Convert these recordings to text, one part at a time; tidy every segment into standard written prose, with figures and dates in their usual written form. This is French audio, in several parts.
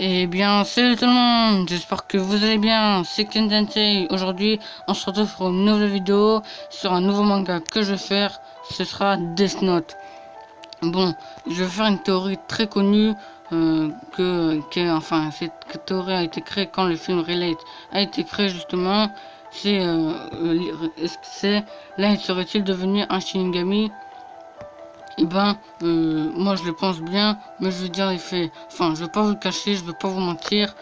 Eh bien, salut tout le monde, j'espère que vous allez bien, c'est Kendente. Aujourd'hui, on se retrouve pour une nouvelle vidéo sur un nouveau manga que je vais faire, ce sera Death Note. Bon, je vais faire une théorie très connue, enfin, cette théorie a été créée quand le film Relate a été créé justement. C'est Light serait-il devenu un Shinigami? Eh ben, moi je le pense bien, mais je veux dire les faits. Enfin, je veux pas vous le cacher, je veux pas vous mentir.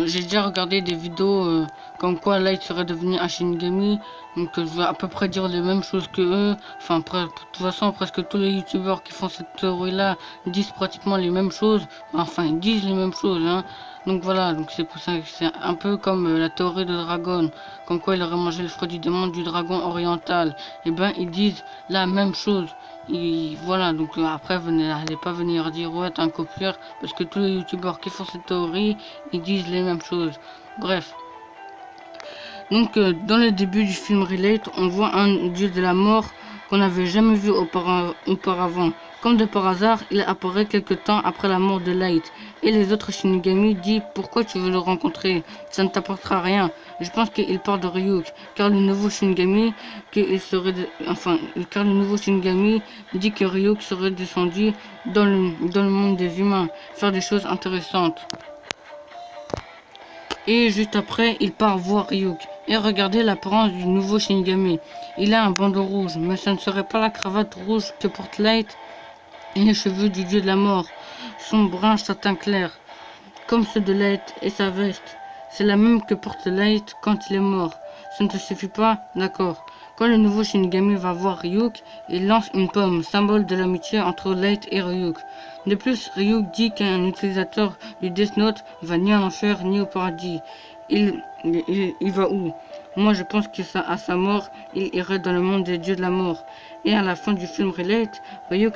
J'ai déjà regardé des vidéos comme quoi Light serait devenu un Shinigami, donc je vais à peu près dire les mêmes choses que eux. Enfin, de toute façon, presque tous les youtubeurs qui font cette théorie-là disent pratiquement les mêmes choses. Enfin, ils disent les mêmes choses, hein. Donc voilà, donc c'est pour ça que c'est un peu comme la théorie de Dragon, comme quoi il aurait mangé le fruit du démon du dragon oriental. Et ben, ils disent la même chose. Et voilà, donc après, n'allez pas venir dire ouais, t'es un copieur, parce que tous les youtubeurs qui font cette théorie, ils disent les mêmes choses. Bref. Donc, dans le début du film Relate, on voit un dieu de la mort qu'on n'avait jamais vu auparavant. Comme de par hasard, il apparaît quelque temps après la mort de Light. Et les autres Shinigami disent pourquoi tu veux le rencontrer, ça ne t'apportera rien. Je pense qu'il parle de Ryuk, car le nouveau Shinigami, car le nouveau Shinigami dit que Ryuk serait descendu dans le monde des humains, faire des choses intéressantes. Et juste après, il part voir Ryuk. Et regardez l'apparence du nouveau Shinigami. Il a un bandeau rouge, mais ce ne serait pas la cravate rouge que porte Light. Et les cheveux du dieu de la mort sont brun satin clair, comme ceux de Light et sa veste. C'est la même que porte Light quand il est mort. Ça ne te suffit pas? D'accord. Quand le nouveau Shinigami va voir Ryuk, il lance une pomme, symbole de l'amitié entre Light et Ryuk. De plus, Ryuk dit qu'un utilisateur du Death Note va ni en enfer ni au paradis. Il va où? Moi je pense qu'à sa mort, il irait dans le monde des dieux de la mort. Et à la fin du film Relate, Ryuk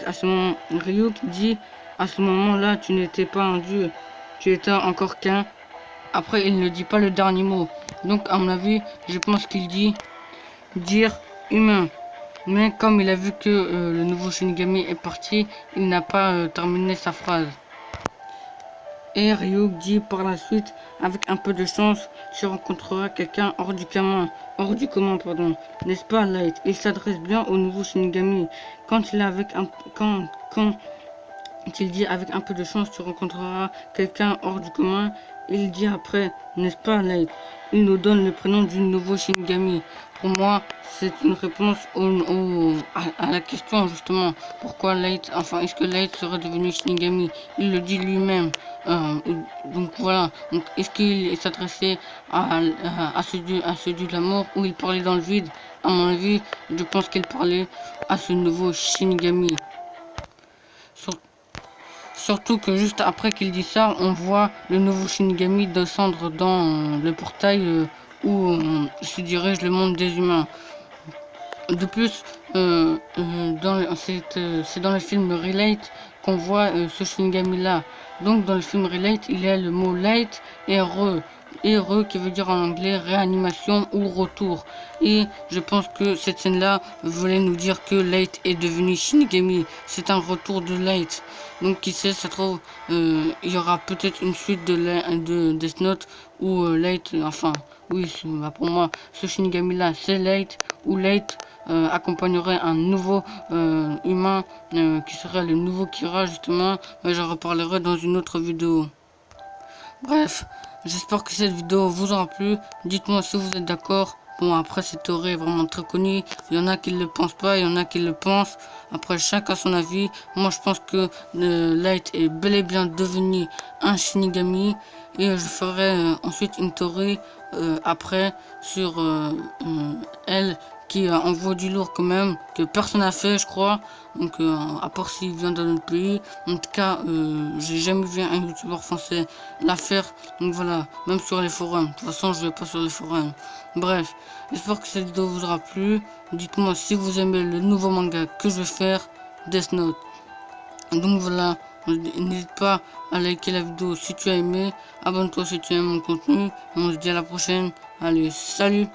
dit à ce moment-là, tu n'étais pas un dieu, tu étais encore qu'un. Après, il ne dit pas le dernier mot. Donc, à mon avis, je pense qu'il dit dire humain. Mais comme il a vu que le nouveau Shinigami est parti, il n'a pas terminé sa phrase. Et Ryuk dit par la suite, avec un peu de chance, tu rencontreras quelqu'un hors du commun, pardon. N'est-ce pas, Light? Il s'adresse bien au nouveau Shinigami. Quand il dit avec un peu de chance, tu rencontreras quelqu'un hors du commun, il dit après, n'est-ce pas, Light? Il nous donne le prénom du nouveau Shinigami. Pour moi, c'est une réponse à la question justement. Pourquoi Light, enfin, est-ce que Light serait devenu Shinigami? Il le dit lui-même. Donc voilà. Donc, est-ce qu'il s'adressait à ce dieu de la mort ou il parlait dans le vide? À mon avis, je pense qu'il parlait à ce nouveau Shinigami. Surtout que juste après qu'il dit ça, on voit le nouveau Shinigami descendre dans le portail où se dirige le monde des humains. De plus, c'est dans le film Relate qu'on voit ce Shinigami là. Donc dans le film Relate, il y a le mot Light et Re. Et Re qui veut dire en anglais réanimation ou retour. Et je pense que cette scène-là voulait nous dire que Light est devenu Shinigami. C'est un retour de Light. Donc qui sait, ça trouve, il y aura peut-être une suite de Death Note où Light, enfin, oui, pour moi, ce Shinigami-là, c'est Light, ou Light accompagnerait un nouveau humain qui serait le nouveau Kira justement. J'en reparlerai dans une autre vidéo. Bref, j'espère que cette vidéo vous aura plu. Dites-moi si vous êtes d'accord. Bon, après, cette théorie est vraiment très connue. Il y en a qui ne le pensent pas, il y en a qui le pensent. Après, chacun son avis. Moi, je pense que Light est bel et bien devenu un Shinigami. Et je ferai ensuite une théorie après sur elle qui envoie du lourd quand même, que personne n'a fait, je crois. Donc, à part s'il vient d'un autre pays. En tout cas, j'ai jamais vu un youtubeur français la faire. Donc voilà, même sur les forums. De toute façon, je vais pas sur les forums. Bref, j'espère que cette vidéo vous aura plu. Dites-moi si vous aimez le nouveau manga que je vais faire, Death Note. Donc voilà, n'hésite pas à liker la vidéo si tu as aimé. Abonne-toi si tu aimes mon contenu. On se dit à la prochaine. Allez, salut!